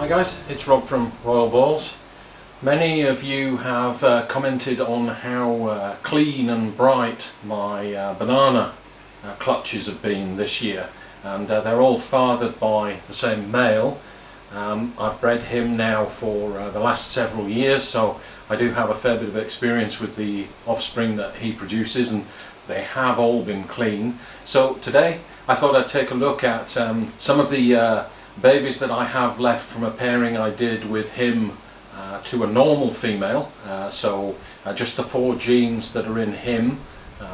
Hi guys, it's Rob from Royal Balls. Many of you have commented on how clean and bright my banana clutches have been this year, and they're all fathered by the same male. I've bred him now for the last several years, so I do have a fair bit of experience with the offspring that he produces, and they have all been clean. So today I thought I'd take a look at some of the babies that I have left from a pairing I did with him to a normal female. Just the 4 genes that are in him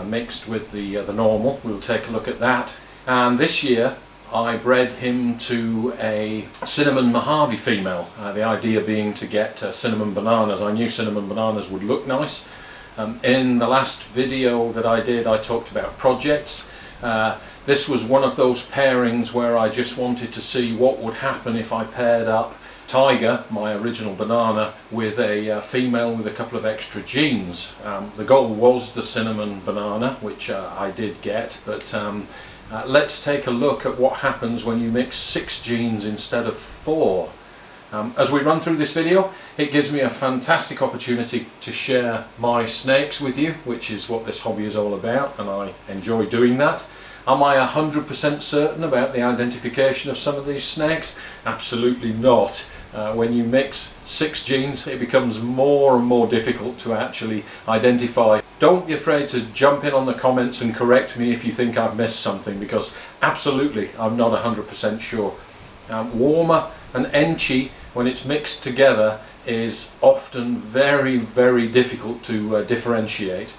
mixed with the normal. We'll take a look at that. And this year I bred him to a Cinnamon Mojave female, the idea being to get cinnamon bananas. I knew cinnamon bananas would look nice. In the last video that I did, I talked about projects. This was one of those pairings where I just wanted to see what would happen if I paired up Tiger, my original banana, with a female with a couple of extra genes. The goal was the cinnamon banana, which I did get, but let's take a look at what happens when you mix 6 genes instead of 4. As we run through this video, it gives me a fantastic opportunity to share my snakes with you, which is what this hobby is all about, and I enjoy doing that. Am I 100% certain about the identification of some of these snakes? Absolutely not. When you mix 6 genes, it becomes more and more difficult to actually identify. Don't be afraid to jump in on the comments and correct me if you think I've missed something, because absolutely I'm not 100% sure. Warmer and Enchi, when it's mixed together, is often very, very difficult to differentiate.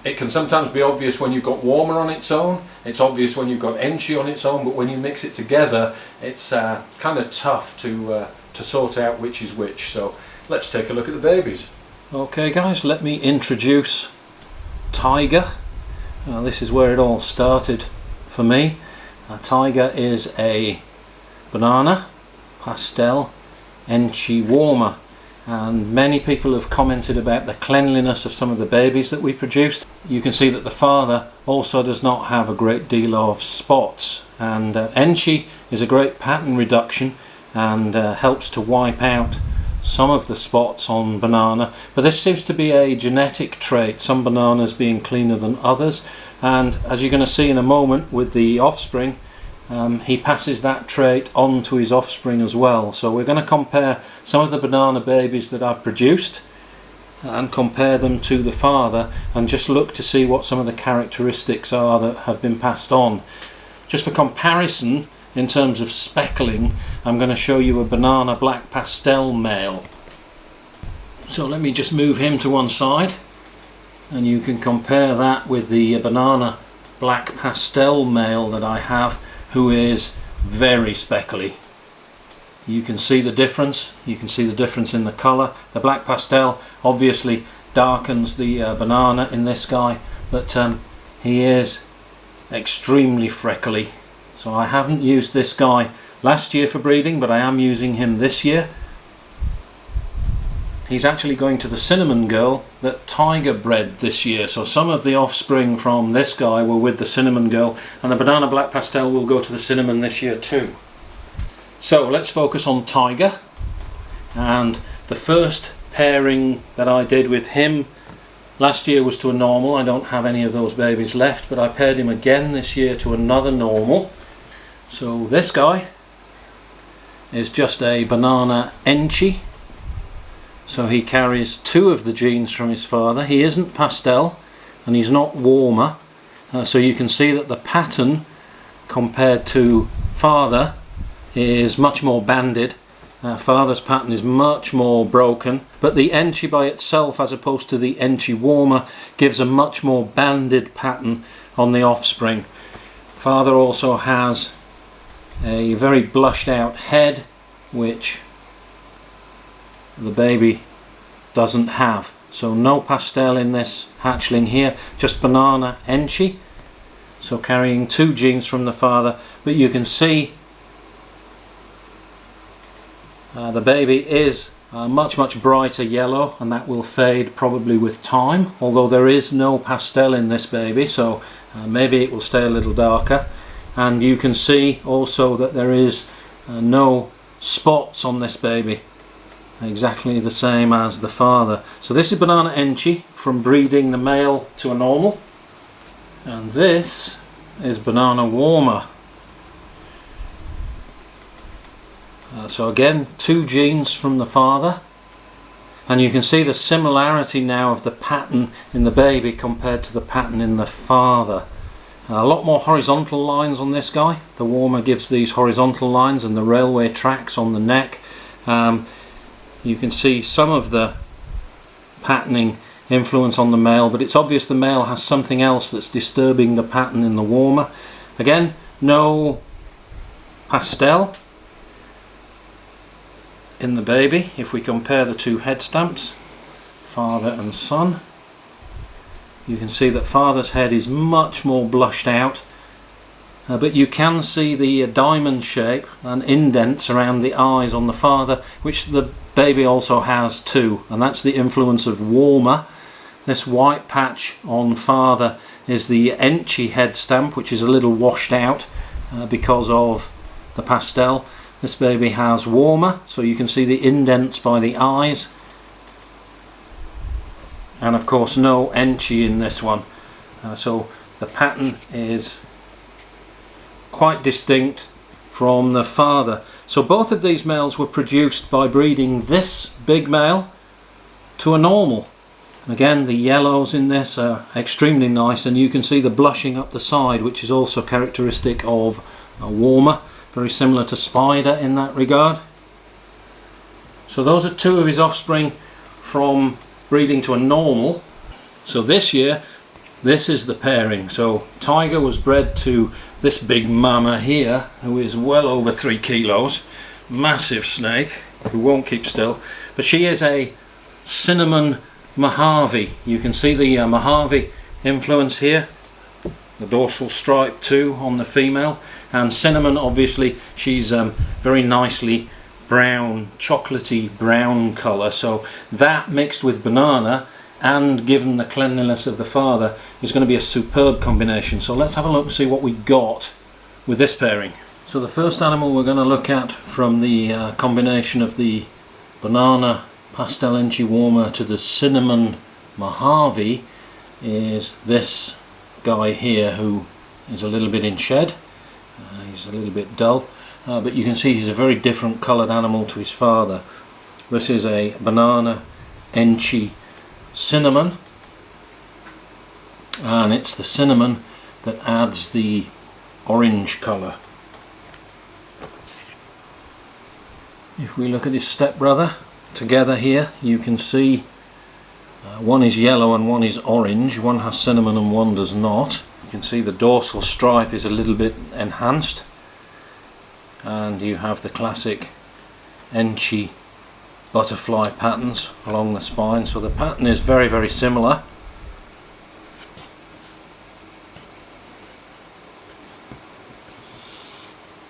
It can sometimes be obvious when you've got Warmer on its own, it's obvious when you've got Enchi on its own, but when you mix it together, it's kind of tough to sort out which is which. So let's take a look at the babies. Okay guys, let me introduce Tiger. This is where it all started for me. Tiger is a banana pastel Enchi Warmer, and many people have commented about the cleanliness of some of the babies that we produced. You can see that the father also does not have a great deal of spots, and Enchi is a great pattern reduction and helps to wipe out some of the spots on banana, but this seems to be a genetic trait, some bananas being cleaner than others, and as you're going to see in a moment with the offspring, he passes that trait on to his offspring as well. So we're going to compare some of the banana babies that I've produced and compare them to the father, and just look to see what some of the characteristics are that have been passed on. Just for comparison, in terms of speckling, I'm going to show you a banana black pastel male. So let me just move him to one side, and you can compare that with the banana black pastel male that I have, who is very speckly. You can see the difference. You can see the difference in the colour. The black pastel obviously darkens the banana in this guy, but he is extremely freckly. So I haven't used this guy last year for breeding, but I am using him this year. He's actually going to the cinnamon girl that Tiger bred this year, so some of the offspring from this guy were with the cinnamon girl, and the banana black pastel will go to the cinnamon this year too. So let's focus on Tiger, and the first pairing that I did with him last year was to a normal. I don't have any of those babies left, but I paired him again this year to another normal. So this guy is just a banana Enchi. So he carries 2 of the genes from his father. He isn't pastel and he's not Warmer. So you can see that the pattern compared to father is much more banded. Father's pattern is much more broken, but the Enchi by itself, as opposed to the Enchi Warmer, gives a much more banded pattern on the offspring. Father also has a very blushed out head, which the baby doesn't have. So no pastel in this hatchling here, just banana Enchi, so carrying 2 genes from the father. But you can see the baby is much brighter yellow, and that will fade probably with time, although there is no pastel in this baby, so maybe it will stay a little darker. And you can see also that there is no spots on this baby, exactly the same as the father. So this is Banana Enchi from breeding the male to a normal, and this is Banana Warmer. So again, 2 genes from the father, and you can see the similarity now of the pattern in the baby compared to the pattern in the father. A lot more horizontal lines on this guy. The Warmer gives these horizontal lines, and the railway tracks on the neck. You can see some of the patterning influence on the male, but it's obvious the male has something else that's disturbing the pattern in the Warmer. Again, no pastel in the baby. If we compare the 2 head stamps, father and son, you can see that father's head is much more blushed out, but you can see the diamond shape and indents around the eyes on the father, which the baby also has too, and that's the influence of Warmer. This white patch on father is the Enchi head stamp, which is a little washed out because of the pastel. This baby has Warmer, so you can see the indents by the eyes, and of course no Enchi in this one. So the pattern is quite distinct from the father. So both of these males were produced by breeding this big male to a normal. Again, the yellows in this are extremely nice, and you can see the blushing up the side, which is also characteristic of a Warmer, very similar to Spider in that regard. So those are 2 of his offspring from breeding to a normal. So this year, this is the pairing. So Tiger was bred to this big mama here, who is well over 3 kilos, massive snake who won't keep still, but she is a Cinnamon Mojave. You can see the Mojave influence here, the dorsal stripe too on the female, and Cinnamon, obviously she's very nicely brown, chocolatey brown colour, so that mixed with Banana and given the cleanliness of the father is going to be a superb combination. So let's have a look and see what we got with this pairing. So the first animal we're going to look at from the combination of the Banana Pastel Enchi Warmer to the Cinnamon Mojave is this guy here, who is a little bit in shed. He's a little bit dull, but you can see he's a very different coloured animal to his father. This is a Banana Enchi Cinnamon, and it's the cinnamon that adds the orange colour. If we look at his stepbrother together here, you can see one is yellow and one is orange. One has cinnamon and one does not. You can see the dorsal stripe is a little bit enhanced, and you have the classic Enchi butterfly patterns along the spine. So the pattern is very, very similar.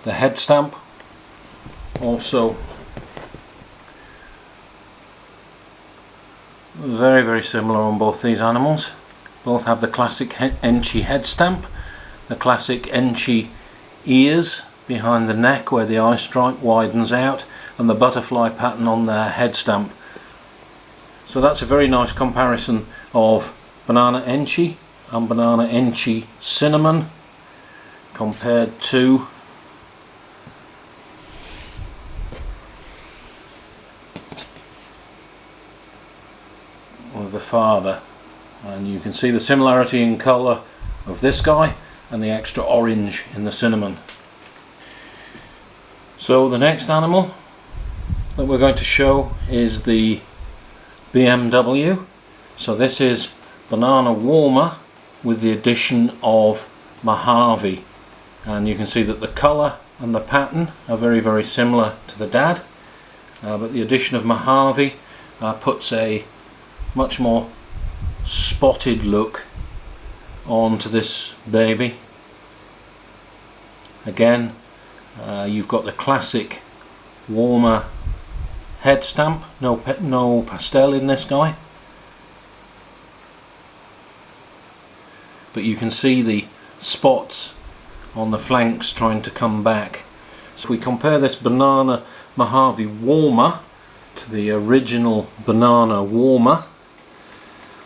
The head stamp also very, very similar on both these animals. Both have the classic Enchi head stamp, the classic Enchi ears behind the neck where the eye stripe widens out, and the butterfly pattern on their head stamp. So that's a very nice comparison of Banana Enchi and Banana Enchi Cinnamon compared to the father, and you can see the similarity in colour of this guy and the extra orange in the cinnamon. So the next animal that we're going to show is the BMW. So this is Banana Warmer with the addition of Mojave, and you can see that the colour and the pattern are very, very similar to the dad, but the addition of Mojave puts a much more spotted look onto this baby. Again, you've got the classic Warmer head stamp, no pastel in this guy, but you can see the spots on the flanks trying to come back. So if we compare this Banana Mojave warmer to the original banana warmer.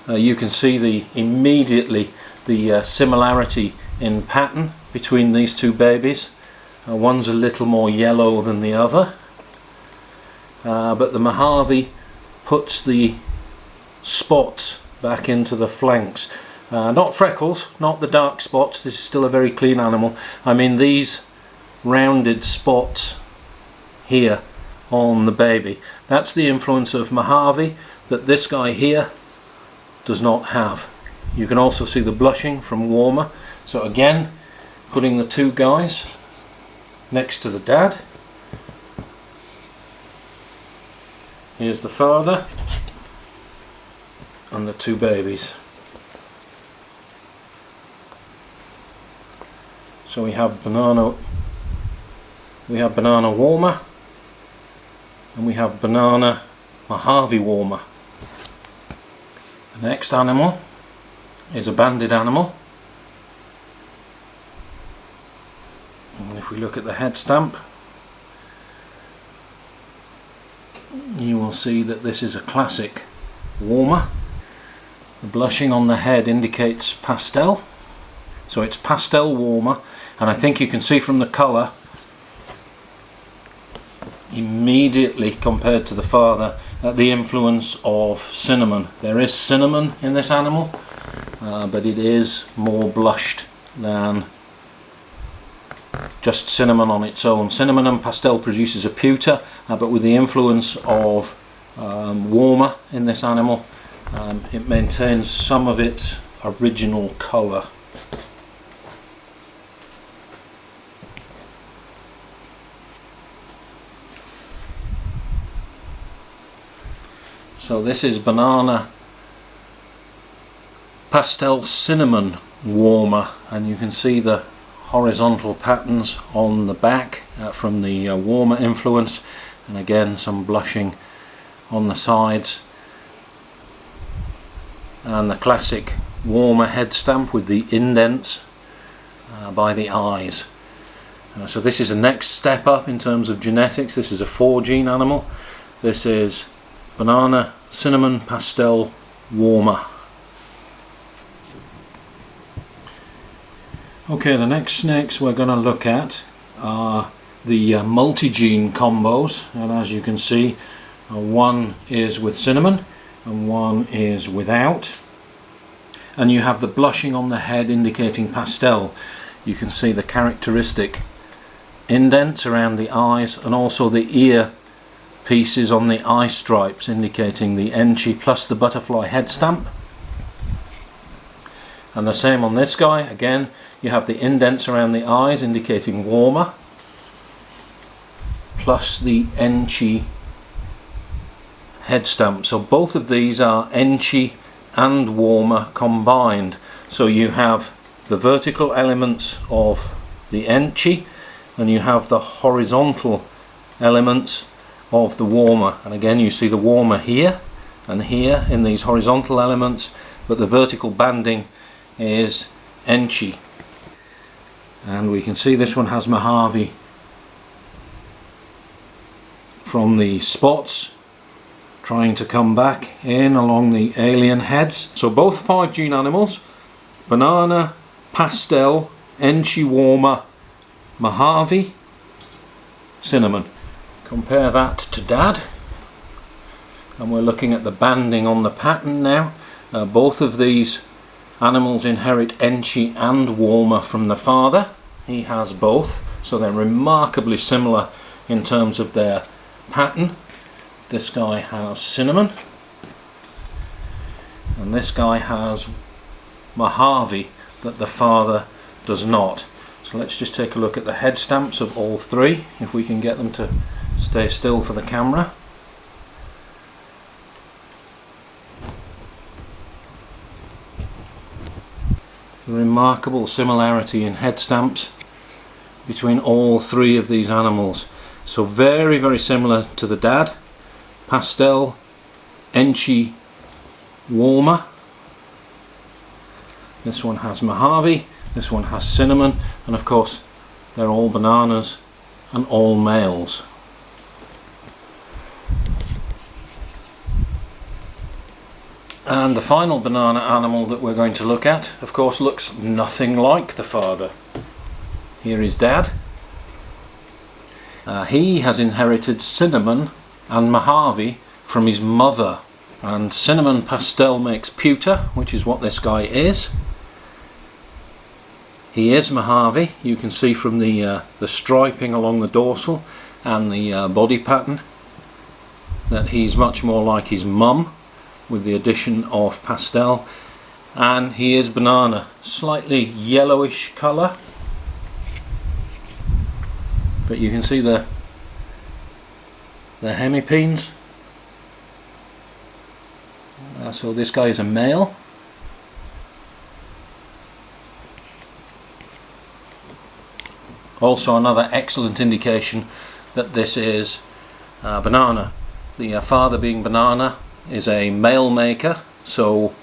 You can see immediately the similarity in pattern between these two babies. One's a little more yellow than the other, but the Mojave puts the spots back into the flanks. Not freckles, not the dark spots, this is still a very clean animal. I mean these rounded spots here on the baby. That's the influence of Mojave that this guy here does not have. You can also see the blushing from warmer. So again, putting the two guys next to the dad. Here's the father and the two babies. So we have banana warmer and we have banana Mojave warmer. The next animal is a banded animal, and if we look at the head stamp, you will see that this is a classic warmer. The blushing on the head indicates pastel, so it's pastel warmer, and I think you can see from the colour immediately compared to the father the influence of cinnamon. There is cinnamon in this animal, but it is more blushed than just cinnamon on its own. Cinnamon and pastel produces a pewter, but with the influence of warmer in this animal, it maintains some of its original colour. So this is banana pastel cinnamon warmer, and you can see the horizontal patterns on the back from the warmer influence, and again some blushing on the sides, and the classic warmer head stamp with the indents by the eyes. So this is the next step up in terms of genetics. This is a 4-gene animal. This is banana cinnamon pastel warmer. Okay, the next snakes we're going to look at are the multi-gene combos, and as you can see, one is with cinnamon and one is without, and you have the blushing on the head indicating pastel. You can see the characteristic indents around the eyes, and also the ear pieces on the eye stripes indicating the enchi, plus the butterfly head stamp. And the same on this guy. Again, you have the indents around the eyes indicating warmer, plus the enchi head stamp. So both of these are enchi and warmer combined. So you have the vertical elements of the enchi and you have the horizontal elements of the warmer, and again you see the warmer here and here in these horizontal elements, but the vertical banding is enchi. And we can see this one has Mojave from the spots trying to come back in along the alien heads. So both 5-gene animals, banana, pastel, enchi warmer, Mojave, cinnamon. Compare that to dad, and we're looking at the banding on the pattern now. Both of these animals inherit enchi and warmer from the father. He has both, so they're remarkably similar in terms of their pattern. This guy has cinnamon and this guy has Mojave that the father does not. So let's just take a look at the head stamps of all three, if we can get them to stay still for the camera. Remarkable similarity in head stamps between all three of these animals. So very, very similar to the dad. Pastel, enchi, warmer. This one has Mojave, this one has cinnamon, and of course they're all bananas and all males. And the final banana animal that we're going to look at, of course, looks nothing like the father. Here is Dad. He has inherited Cinnamon and Mojave from his mother. And Cinnamon Pastel makes pewter, which is what this guy is. He is Mojave. You can see from the striping along the dorsal and the body pattern that he's much more like his mum, with the addition of pastel. And he is banana, slightly yellowish colour, but you can see the hemipenes. So this guy is a male. Also another excellent indication that this is banana. The father being banana is a male maker, so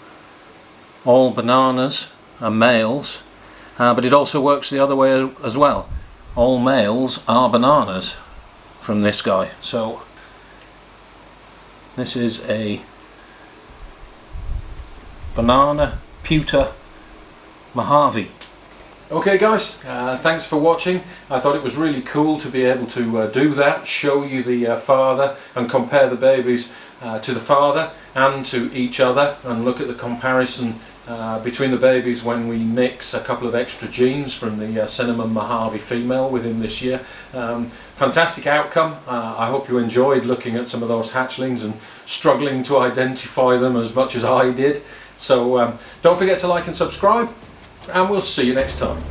all bananas are males, but it also works the other way as well. All males are bananas from this guy. So this is a banana pewter Mojave. Okay guys, thanks for watching. I thought it was really cool to be able to do that, show you the father and compare the babies to the father and to each other, and look at the comparison between the babies when we mix a couple of extra genes from the Cinnamon Mojave female within this year. Fantastic outcome. I hope you enjoyed looking at some of those hatchlings and struggling to identify them as much as I did. So don't forget to like and subscribe, and we'll see you next time.